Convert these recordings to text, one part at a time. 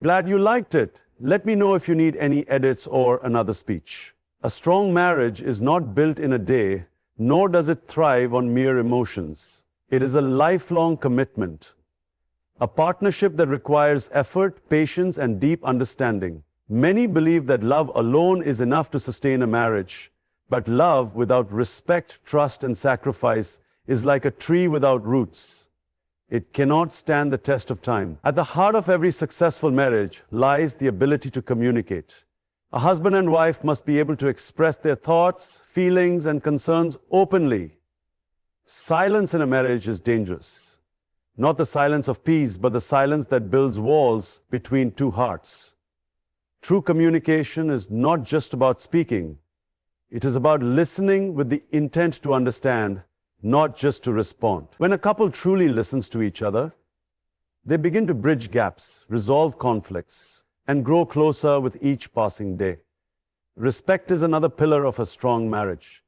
Glad you liked it. Let me know if you need any edits or another speech. A strong marriage is not built in a day, nor does it thrive on mere emotions. It is a lifelong commitment, a partnership that requires effort, patience, and deep understanding. Many believe that love alone is enough to sustain a marriage, but love without respect, trust, and sacrifice is like a tree without roots. It cannot stand the test of time. At the heart of every successful marriage lies the ability to communicate. A husband and wife must be able to express their thoughts, feelings, and concerns openly. Silence in a marriage is dangerous. Not the silence of peace, but the silence that builds walls between two hearts. True communication is not just about speaking. It is about listening with the intent to understand, not just to respond. When a couple truly listens to each other, they begin to bridge gaps, resolve conflicts, and grow closer with each passing day. Respect is another pillar of a strong marriage.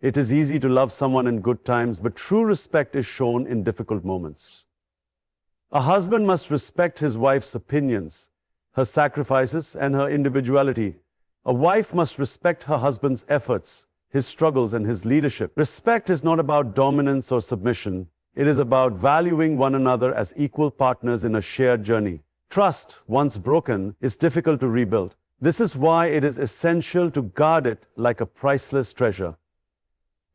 It is easy to love someone in good times, but true respect is shown in difficult moments. A husband must respect his wife's opinions, her sacrifices, and her individuality. A wife must respect her husband's efforts, his struggles, and his leadership. Respect is not about dominance or submission. It is about valuing one another as equal partners in a shared journey. Trust, once broken, is difficult to rebuild. This is why it is essential to guard it like a priceless treasure.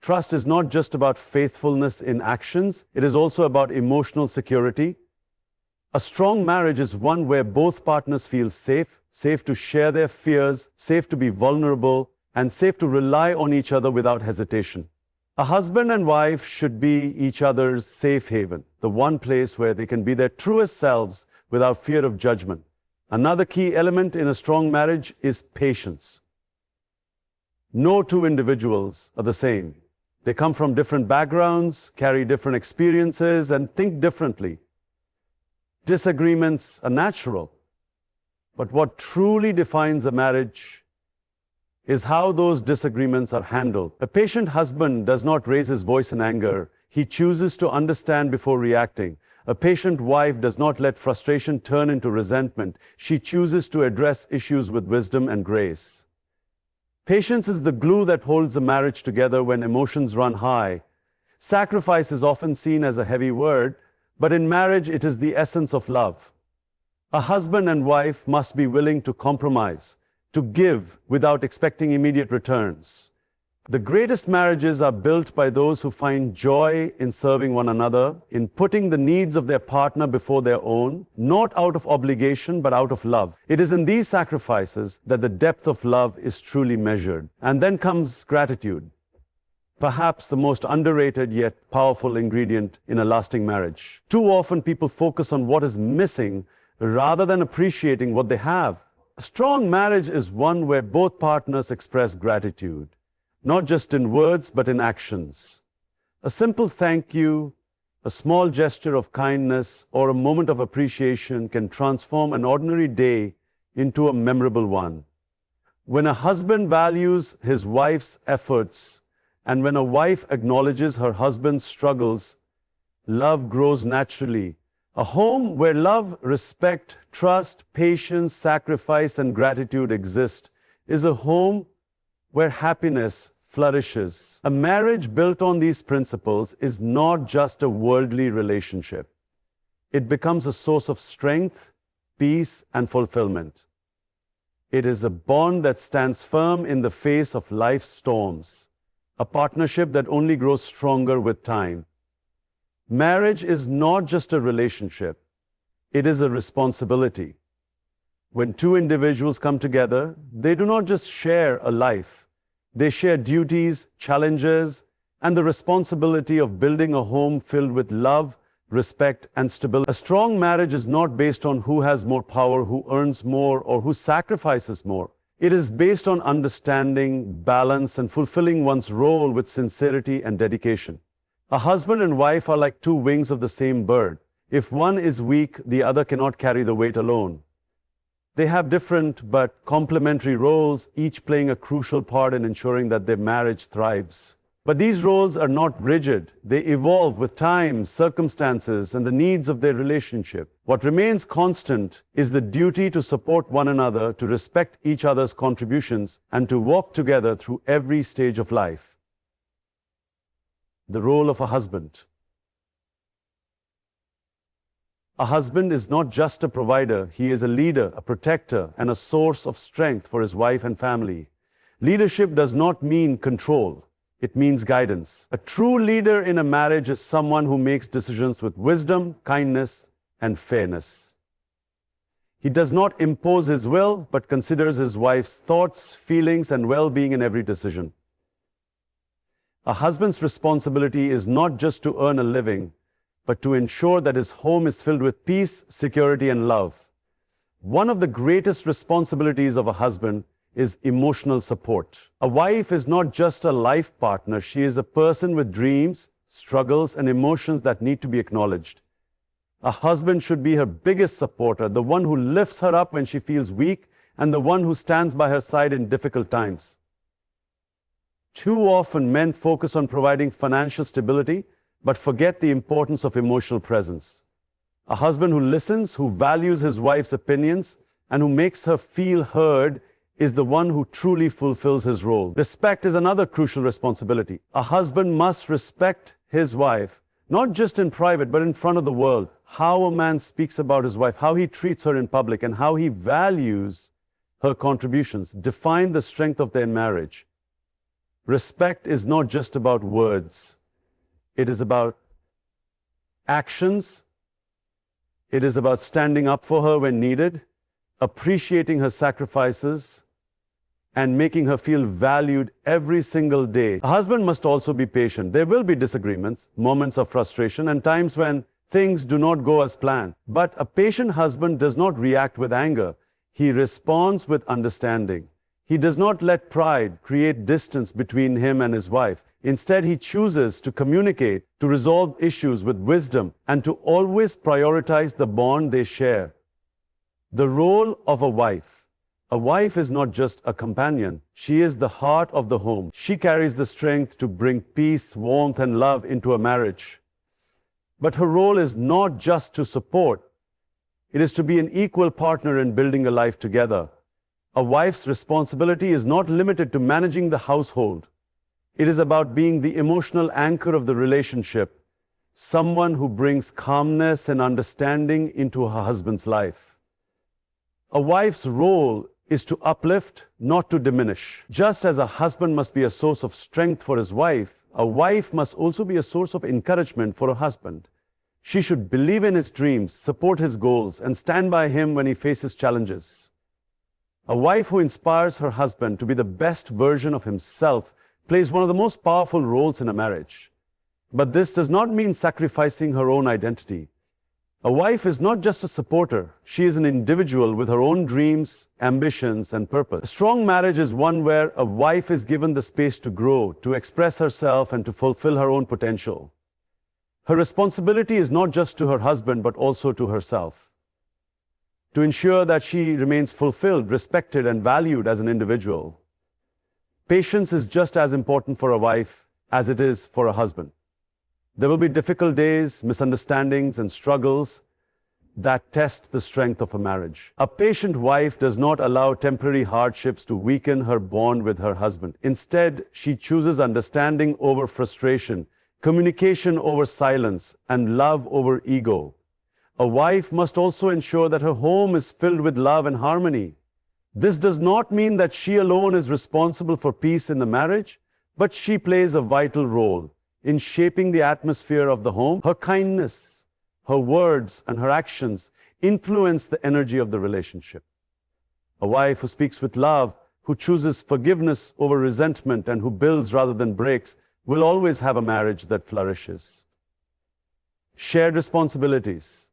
Trust is not just about faithfulness in actions, it is also about emotional security. A strong marriage is one where both partners feel safe, safe to share their fears, safe to be vulnerable, and safe to rely on each other without hesitation. A husband and wife should be each other's safe haven, the one place where they can be their truest selves without fear of judgment. Another key element in a strong marriage is patience. No two individuals are the same. They come from different backgrounds, carry different experiences, and think differently. Disagreements are natural, but what truly defines a marriage is how those disagreements are handled. A patient husband does not raise his voice in anger. He chooses to understand before reacting. A patient wife does not let frustration turn into resentment. She chooses to address issues with wisdom and grace. Patience is the glue that holds a marriage together when emotions run high. Sacrifice is often seen as a heavy word, but in marriage it is the essence of love. A husband and wife must be willing to compromise, to give without expecting immediate returns. The greatest marriages are built by those who find joy in serving one another, in putting the needs of their partner before their own, not out of obligation but out of love. It is in these sacrifices that the depth of love is truly measured. And then comes gratitude, perhaps the most underrated yet powerful ingredient in a lasting marriage. Too often people focus on what is missing rather than appreciating what they have. A strong marriage is one where both partners express gratitude, not just in words but in actions. A simple thank you, a small gesture of kindness, or a moment of appreciation can transform an ordinary day into a memorable one. When a husband values his wife's efforts, and when a wife acknowledges her husband's struggles, love grows naturally. A home where love, respect, trust, patience, sacrifice, and gratitude exist is a home where happiness flourishes. A marriage built on these principles is not just a worldly relationship. It becomes a source of strength, peace, and fulfillment. It is a bond that stands firm in the face of life's storms, a partnership that only grows stronger with time. Marriage is not just a relationship, it is a responsibility. When two individuals come together, they do not just share a life, they share duties, challenges, and the responsibility of building a home filled with love, respect, and stability. A strong marriage is not based on who has more power, who earns more, or who sacrifices more. It is based on understanding, balance, and fulfilling one's role with sincerity and dedication. A husband and wife are like two wings of the same bird. If one is weak, the other cannot carry the weight alone. They have different but complementary roles, each playing a crucial part in ensuring that their marriage thrives. But these roles are not rigid. They evolve with time, circumstances, and the needs of their relationship. What remains constant is the duty to support one another, to respect each other's contributions, and to walk together through every stage of life. The role of a husband. A husband is not just a provider, he is a leader, a protector, and a source of strength for his wife and family. Leadership does not mean control. It means guidance. A true leader in a marriage is someone who makes decisions with wisdom, kindness, and fairness. He does not impose his will, but considers his wife's thoughts, feelings, and well-being in every decision. A husband's responsibility is not just to earn a living, but to ensure that his home is filled with peace, security, and love. One of the greatest responsibilities of a husband is emotional support. A wife is not just a life partner, she is a person with dreams, struggles, and emotions that need to be acknowledged. A husband should be her biggest supporter, the one who lifts her up when she feels weak, and the one who stands by her side in difficult times. Too often, men focus on providing financial stability, but forget the importance of emotional presence. A husband who listens, who values his wife's opinions, and who makes her feel heard is the one who truly fulfills his role. Respect is another crucial responsibility. A husband must respect his wife, not just in private, but in front of the world. How a man speaks about his wife, how he treats her in public, and how he values her contributions define the strength of their marriage. Respect is not just about words. It is about actions. It is about standing up for her when needed, appreciating her sacrifices, and making her feel valued every single day. A husband must also be patient. There will be disagreements, moments of frustration, and times when things do not go as planned. But a patient husband does not react with anger. He responds with understanding. He does not let pride create distance between him and his wife. Instead, he chooses to communicate, to resolve issues with wisdom, and to always prioritize the bond they share. The role of a wife. A wife is not just a companion. She is the heart of the home. She carries the strength to bring peace, warmth, and love into a marriage. But her role is not just to support. It is to be an equal partner in building a life together. A wife's responsibility is not limited to managing the household. It is about being the emotional anchor of the relationship, someone who brings calmness and understanding into her husband's life. A wife's role is to uplift, not to diminish. Just as a husband must be a source of strength for his wife, a wife must also be a source of encouragement for a husband. She should believe in his dreams, support his goals, and stand by him when he faces challenges. A wife who inspires her husband to be the best version of himself plays one of the most powerful roles in a marriage. But this does not mean sacrificing her own identity. A wife is not just a supporter. She is an individual with her own dreams, ambitions, and purpose. A strong marriage is one where a wife is given the space to grow, to express herself, and to fulfill her own potential. Her responsibility is not just to her husband, but also to herself, to ensure that she remains fulfilled, respected, and valued as an individual. Patience is just as important for a wife as it is for a husband. There will be difficult days, misunderstandings, and struggles that test the strength of a marriage. A patient wife does not allow temporary hardships to weaken her bond with her husband. Instead, she chooses understanding over frustration, communication over silence, and love over ego. A wife must also ensure that her home is filled with love and harmony. This does not mean that she alone is responsible for peace in the marriage, but she plays a vital role in shaping the atmosphere of the home. Her kindness, her words, and her actions influence the energy of the relationship. A wife who speaks with love, who chooses forgiveness over resentment, and who builds rather than breaks, will always have a marriage that flourishes. Shared responsibilities.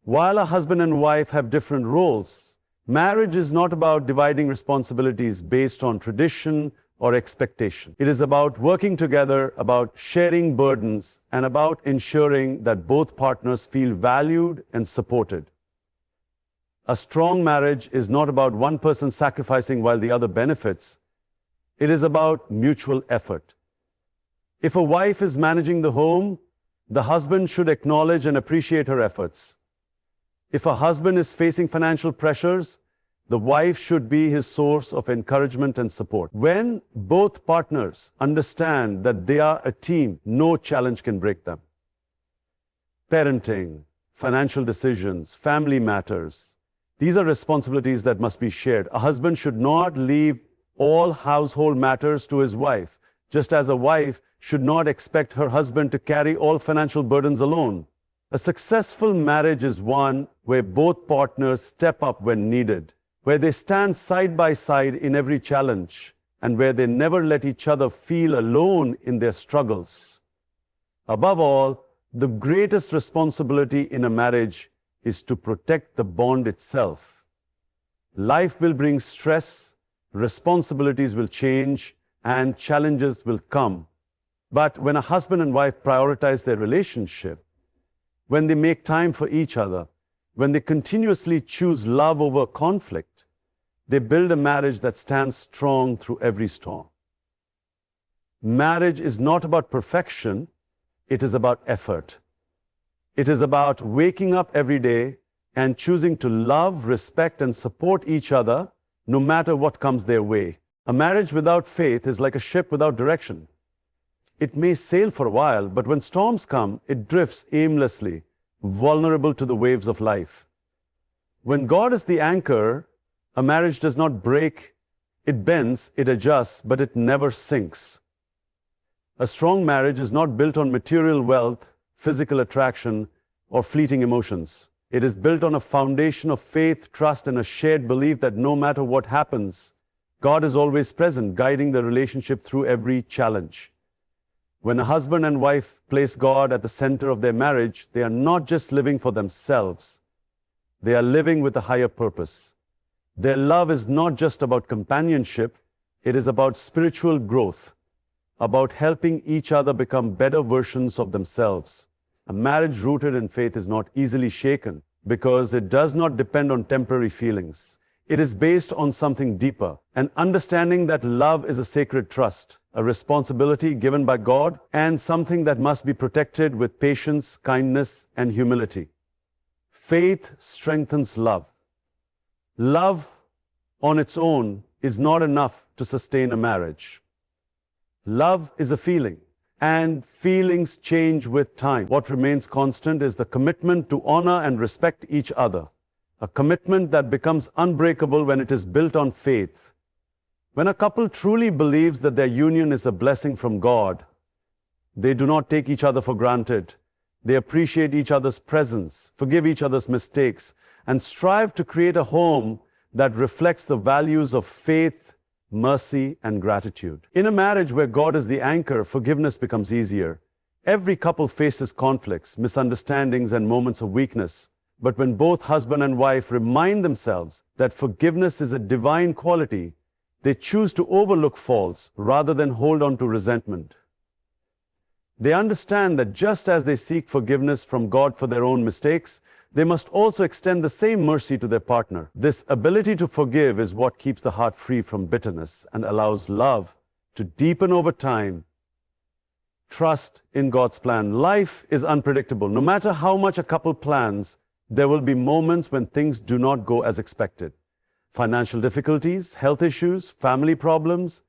While a husband and wife have different roles, marriage is not about dividing responsibilities based on tradition or expectation. It is about working together, about sharing burdens, and about ensuring that both partners feel valued and supported. A strong marriage is not about one person sacrificing while the other benefits. It is about mutual effort. If a wife is managing the home, the husband should acknowledge and appreciate her efforts. If a husband is facing financial pressures, the wife should be his source of encouragement and support. When both partners understand that they are a team, no challenge can break them. Parenting, financial decisions, family matters, these are responsibilities that must be shared. A husband should not leave all household matters to his wife, just as a wife should not expect her husband to carry all financial burdens alone. A successful marriage is one where both partners step up when needed, where they stand side by side in every challenge, and where they never let each other feel alone in their struggles. Above all, the greatest responsibility in a marriage is to protect the bond itself. Life will bring stress, responsibilities will change, and challenges will come. But when a husband and wife prioritize their relationship, when they make time for each other, when they continuously choose love over conflict, they build a marriage that stands strong through every storm. Marriage is not about perfection, it is about effort. It is about waking up every day and choosing to love, respect, and support each other no matter what comes their way. A marriage without faith is like a ship without direction. It may sail for a while, but when storms come, it drifts aimlessly, vulnerable to the waves of life. When God is the anchor, a marriage does not break, it bends, it adjusts, but it never sinks. A strong marriage is not built on material wealth, physical attraction, or fleeting emotions. It is built on a foundation of faith, trust, and a shared belief that no matter what happens, God is always present, guiding the relationship through every challenge. When a husband and wife place God at the center of their marriage, they are not just living for themselves. They are living with a higher purpose. Their love is not just about companionship, it is about spiritual growth, about helping each other become better versions of themselves. A marriage rooted in faith is not easily shaken because it does not depend on temporary feelings. It is based on something deeper, an understanding that love is a sacred trust, a responsibility given by God, and something that must be protected with patience, kindness, and humility. Faith strengthens love. Love on its own is not enough to sustain a marriage. Love is a feeling, and feelings change with time. What remains constant is the commitment to honor and respect each other, a commitment that becomes unbreakable when it is built on faith. When a couple truly believes that their union is a blessing from God, they do not take each other for granted. They appreciate each other's presence, forgive each other's mistakes, and strive to create a home that reflects the values of faith, mercy, and gratitude. In a marriage where God is the anchor, forgiveness becomes easier. Every couple faces conflicts, misunderstandings, and moments of weakness. But when both husband and wife remind themselves that forgiveness is a divine quality, they choose to overlook faults rather than hold on to resentment. They understand that just as they seek forgiveness from God for their own mistakes, they must also extend the same mercy to their partner. This ability to forgive is what keeps the heart free from bitterness and allows love to deepen over time. Trust in God's plan. Life is unpredictable. No matter how much a couple plans, there will be moments when things do not go as expected. Financial difficulties, health issues, family problems.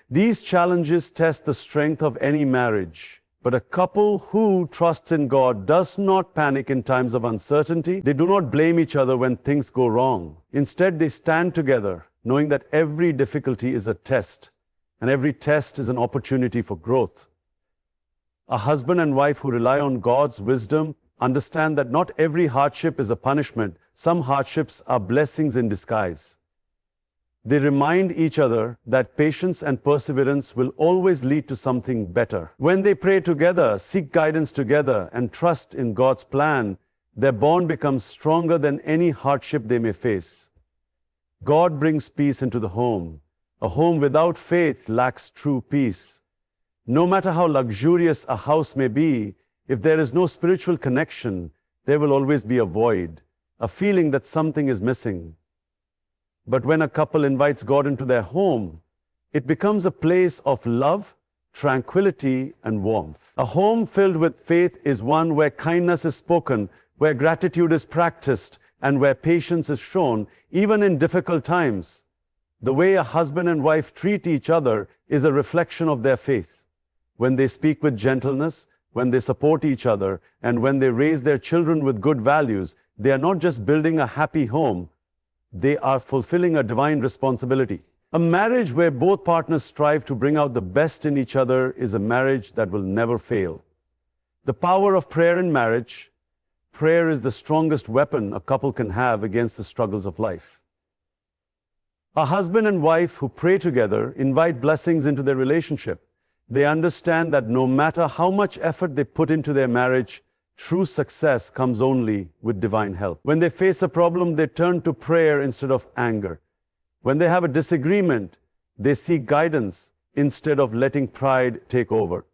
These challenges test the strength of any marriage. But a couple who trusts in God does not panic in times of uncertainty. They do not blame each other when things go wrong. Instead, they stand together, knowing that every difficulty is a test, and every test is an opportunity for growth. A husband and wife who rely on God's wisdom understand that not every hardship is a punishment. Some hardships are blessings in disguise. They remind each other that patience and perseverance will always lead to something better. When they pray together, seek guidance together, and trust in God's plan, their bond becomes stronger than any hardship they may face. God brings peace into the home. A home without faith lacks true peace. No matter how luxurious a house may be, if there is no spiritual connection, there will always be a void, a feeling that something is missing. But when a couple invites God into their home, It becomes a place of love, tranquility, and warmth. A home filled with faith is one where kindness is spoken, where gratitude is practiced, and where patience is shown, even in difficult times. The way a husband and wife treat each other is a reflection of their faith. When they speak with gentleness, when they support each other, and when they raise their children with good values, they are not just building a happy home, they are fulfilling a divine responsibility. A marriage where both partners strive to bring out the best in each other is a marriage that will never fail. The power of prayer in marriage. Prayer is the strongest weapon a couple can have against the struggles of life. A husband and wife who pray together invite blessings into their relationship. They understand that no matter how much effort they put into their marriage, true success comes only with divine help. When they face a problem, they turn to prayer instead of anger. When they have a disagreement, they seek guidance instead of letting pride take over.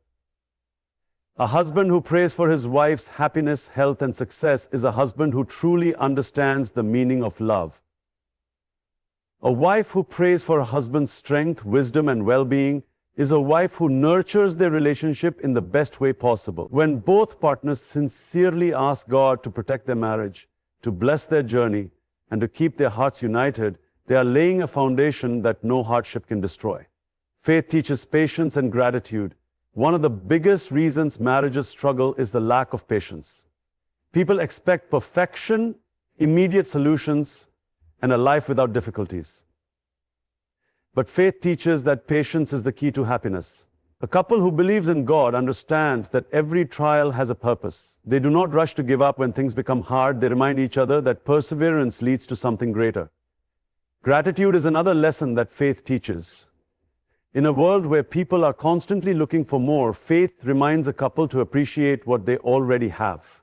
A husband who prays for his wife's happiness, health, and success is a husband who truly understands the meaning of love. A wife who prays for her husband's strength, wisdom, and well-being is a wife who nurtures their relationship in the best way possible. When both partners sincerely ask God to protect their marriage, to bless their journey, and to keep their hearts united, they are laying a foundation that no hardship can destroy. Faith teaches patience and gratitude. One of the biggest reasons marriages struggle is the lack of patience. People expect perfection, immediate solutions, and a life without difficulties. But faith teaches that patience is the key to happiness. A couple who believes in God understands that every trial has a purpose. They do not rush to give up when things become hard. They remind each other that perseverance leads to something greater. Gratitude is another lesson that faith teaches. In a world where people are constantly looking for more, faith reminds a couple to appreciate what they already have.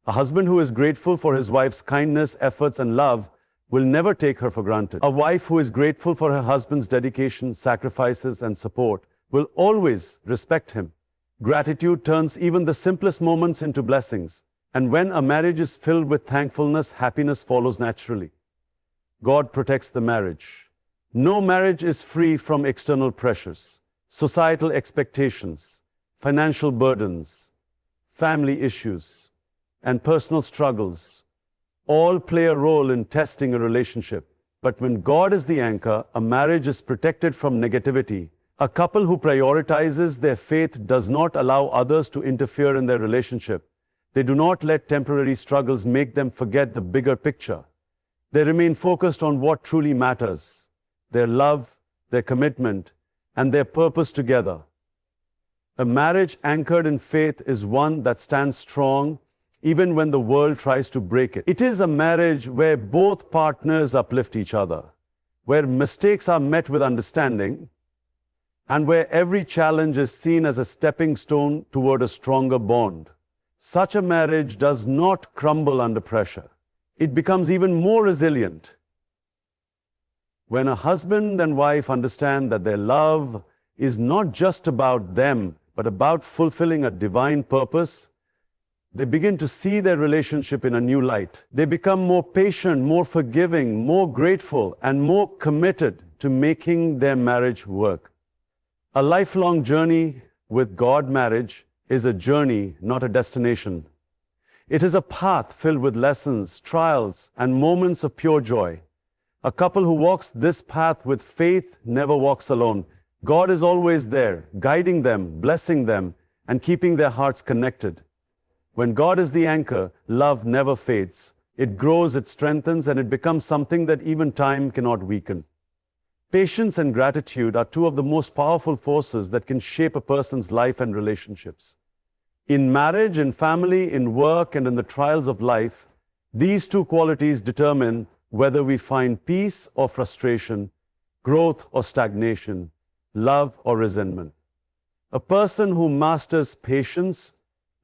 A husband who is grateful for his wife's kindness, efforts, and love will never take her for granted. A wife who is grateful for her husband's dedication, sacrifices, and support will always respect him. Gratitude turns even the simplest moments into blessings. And when a marriage is filled with thankfulness, happiness follows naturally. God protects the marriage. No marriage is free from external pressures, societal expectations, financial burdens, family issues, and personal struggles. All play a role in testing a relationship. But when God is the anchor, a marriage is protected from negativity. A couple who prioritizes their faith does not allow others to interfere in their relationship. They do not let temporary struggles make them forget the bigger picture. They remain focused on what truly matters: their love, their commitment, and their purpose together. A marriage anchored in faith is one that stands strong even when the world tries to break it. It is a marriage where both partners uplift each other, where mistakes are met with understanding, and where every challenge is seen as a stepping stone toward a stronger bond. Such a marriage does not crumble under pressure. It becomes even more resilient. When a husband and wife understand that their love is not just about them, but about fulfilling a divine purpose, they begin to see their relationship in a new light. They become more patient, more forgiving, more grateful, and more committed to making their marriage work. A lifelong journey with God marriage is a journey, not a destination. It is a path filled with lessons, trials, and moments of pure joy. A couple who walks this path with faith never walks alone. God is always there, guiding them, blessing them, and keeping their hearts connected. When God is the anchor, love never fades. It grows, it strengthens, and it becomes something that even time cannot weaken. Patience and gratitude are two of the most powerful forces that can shape a person's life and relationships. In marriage, in family, in work, and in the trials of life, these two qualities determine whether we find peace or frustration, growth or stagnation, love or resentment. A person who masters patience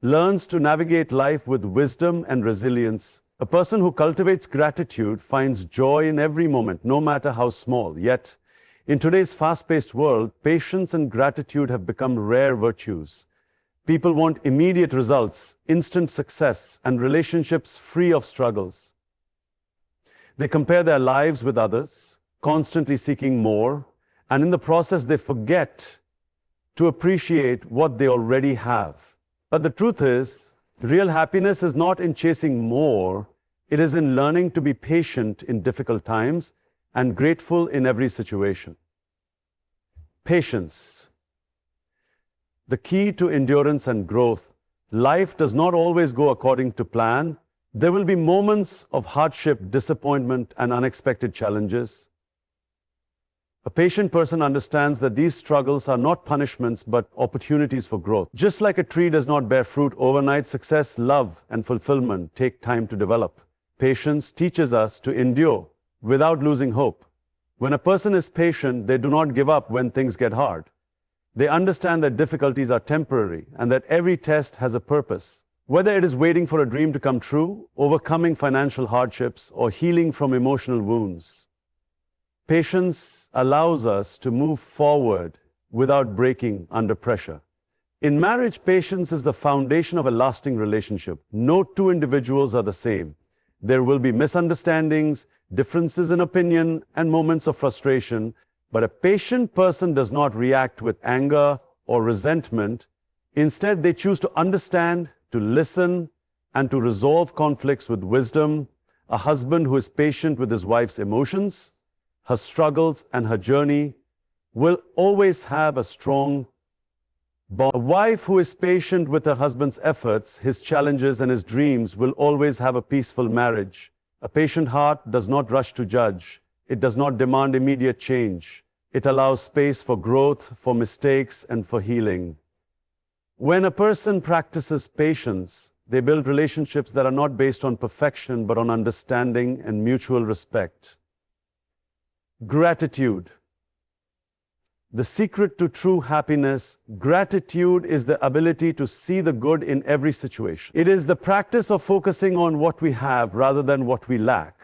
learns to navigate life with wisdom and resilience. A person who cultivates gratitude finds joy in every moment, no matter how small. Yet, in today's fast-paced world, patience and gratitude have become rare virtues. People want immediate results, instant success, and relationships free of struggles. They compare their lives with others, constantly seeking more, And in the process, they forget to appreciate what they already have. But the truth is, real happiness is not in chasing more, it is in learning to be patient in difficult times and grateful in every situation. Patience. The key to endurance and growth. Life does not always go according to plan. There will be moments of hardship, disappointment, and unexpected challenges. A patient person understands that these struggles are not punishments but opportunities for growth. Just like a tree does not bear fruit overnight, success, love, and fulfillment take time to develop. Patience teaches us to endure without losing hope. When a person is patient, they do not give up when things get hard. They understand that difficulties are temporary and that every test has a purpose. Whether it is waiting for a dream to come true, overcoming financial hardships, or healing from emotional wounds. Patience allows us to move forward without breaking under pressure. In marriage, patience is the foundation of a lasting relationship. No two individuals are the same. There will be misunderstandings, differences in opinion, and moments of frustration, but a patient person does not react with anger or resentment. Instead, they choose to understand, to listen, and to resolve conflicts with wisdom. A husband who is patient with his wife's emotions, her struggles, and her journey will always have a strong bond. A wife who is patient with her husband's efforts, his challenges, and his dreams will always have a peaceful marriage. A patient heart does not rush to judge. It does not demand immediate change. It allows space for growth, for mistakes, and for healing. When a person practices patience, they build relationships that are not based on perfection but on understanding and mutual respect. Gratitude. The secret to true happiness, gratitude is the ability to see the good in every situation. It is the practice of focusing on what we have rather than what we lack.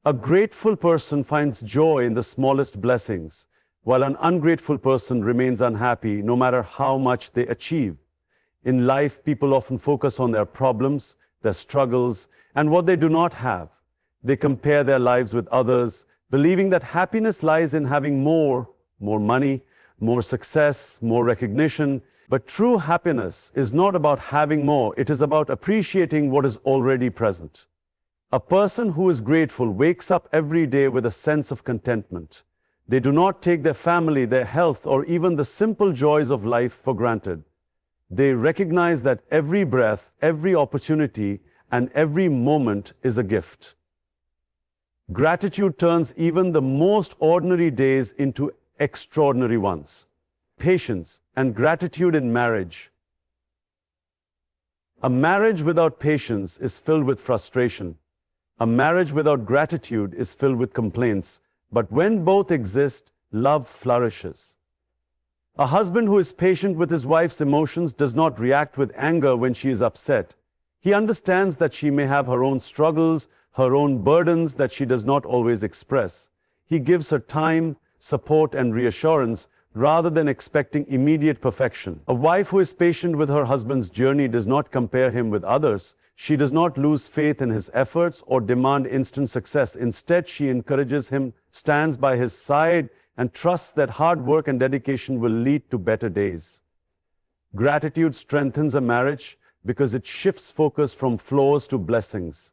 A grateful person finds joy in the smallest blessings, while an ungrateful person remains unhappy no matter how much they achieve. In life, people often focus on their problems, their struggles, and what they do not have. They compare their lives with others, believing that happiness lies in having more money, more success, more recognition. But true happiness is not about having more, it is about appreciating what is already present. A person who is grateful wakes up every day with a sense of contentment. They do not take their family, their health, or even the simple joys of life for granted. They recognize that every breath, every opportunity, and every moment is a gift. Gratitude turns even the most ordinary days into extraordinary ones. Patience and gratitude in marriage. A marriage without patience is filled with frustration. A marriage without gratitude is filled with complaints. But when both exist, love flourishes. A husband who is patient with his wife's emotions does not react with anger when she is upset. He understands that she may have her own struggles, her own burdens that she does not always express. He gives her time, support, and reassurance rather than expecting immediate perfection. A wife who is patient with her husband's journey does not compare him with others. She does not lose faith in his efforts or demand instant success. Instead, she encourages him, stands by his side, and trusts that hard work and dedication will lead to better days. Gratitude strengthens a marriage because it shifts focus from flaws to blessings.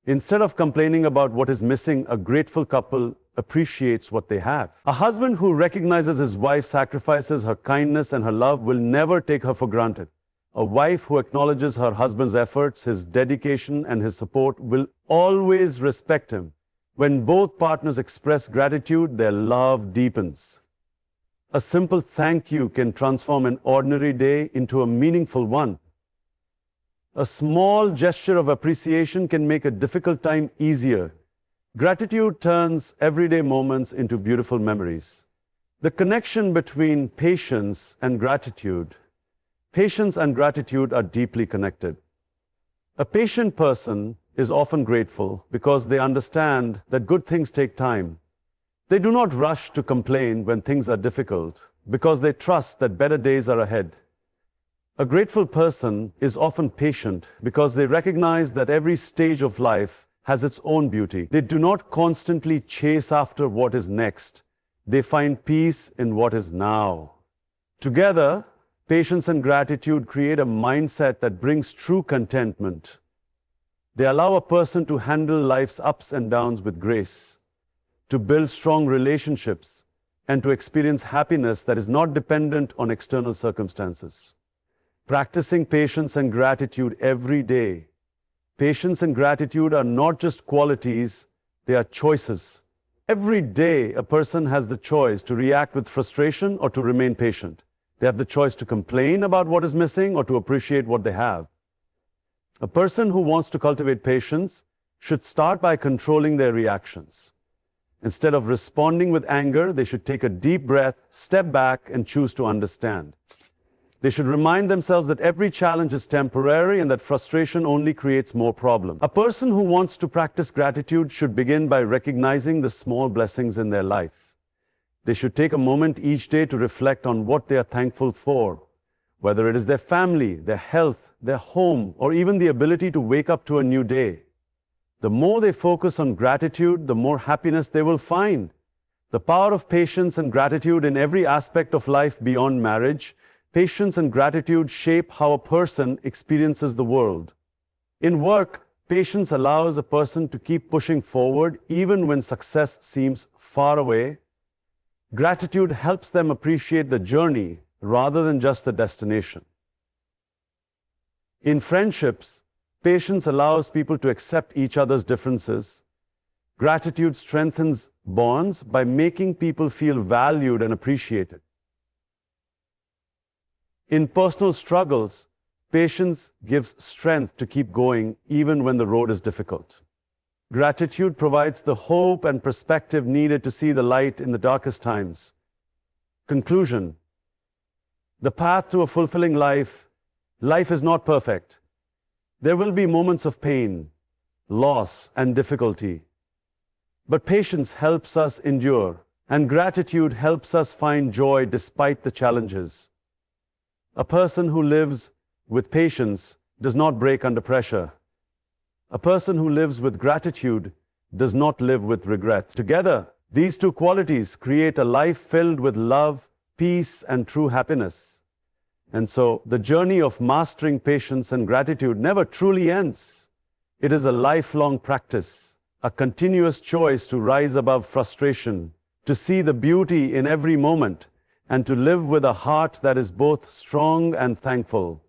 Instead of complaining about what is missing, a grateful couple appreciates what they have. A husband who recognizes his wife's sacrifices, her kindness, and her love will never take her for granted. A wife who acknowledges her husband's efforts, his dedication, and his support will always respect him. When both partners express gratitude, their love deepens. A simple thank you can transform an ordinary day into a meaningful one. A small gesture of appreciation can make a difficult time easier. Gratitude turns everyday moments into beautiful memories. The connection between patience and gratitude. Patience and gratitude are deeply connected. A patient person is often grateful because they understand that good things take time. They do not rush to complain when things are difficult because they trust that better days are ahead. A grateful person is often patient because they recognize that every stage of life has its own beauty. They do not constantly chase after what is next. They find peace in what is now. Together, patience and gratitude create a mindset that brings true contentment. They allow a person to handle life's ups and downs with grace, to build strong relationships, and to experience happiness that is not dependent on external circumstances. Practicing patience and gratitude every day. Patience and gratitude are not just qualities, they are choices. Every day, a person has the choice to react with frustration or to remain patient. They have the choice to complain about what is missing or to appreciate what they have. A person who wants to cultivate patience should start by controlling their reactions. Instead of responding with anger, they should take a deep breath, step back, and choose to understand. They should remind themselves that every challenge is temporary and that frustration only creates more problems. A person who wants to practice gratitude should begin by recognizing the small blessings in their life. They should take a moment each day to reflect on what they are thankful for, whether it is their family, their health, their home, or even the ability to wake up to a new day. The more they focus on gratitude, the more happiness they will find. The power of patience and gratitude in every aspect of life beyond marriage. Patience and gratitude shape how a person experiences the world. In work, patience allows a person to keep pushing forward even when success seems far away. Gratitude helps them appreciate the journey rather than just the destination. In friendships, patience allows people to accept each other's differences. Gratitude strengthens bonds by making people feel valued and appreciated. In personal struggles, patience gives strength to keep going even when the road is difficult. Gratitude provides the hope and perspective needed to see the light in the darkest times. Conclusion: the path to a fulfilling life is not perfect. There will be moments of pain, loss, and difficulty. But patience helps us endure, and gratitude helps us find joy despite the challenges. A person who lives with patience does not break under pressure. A person who lives with gratitude does not live with regrets. Together, these two qualities create a life filled with love, peace, and true happiness. And so, the journey of mastering patience and gratitude never truly ends. It is a lifelong practice, a continuous choice to rise above frustration, to see the beauty in every moment, and to live with a heart that is both strong and thankful.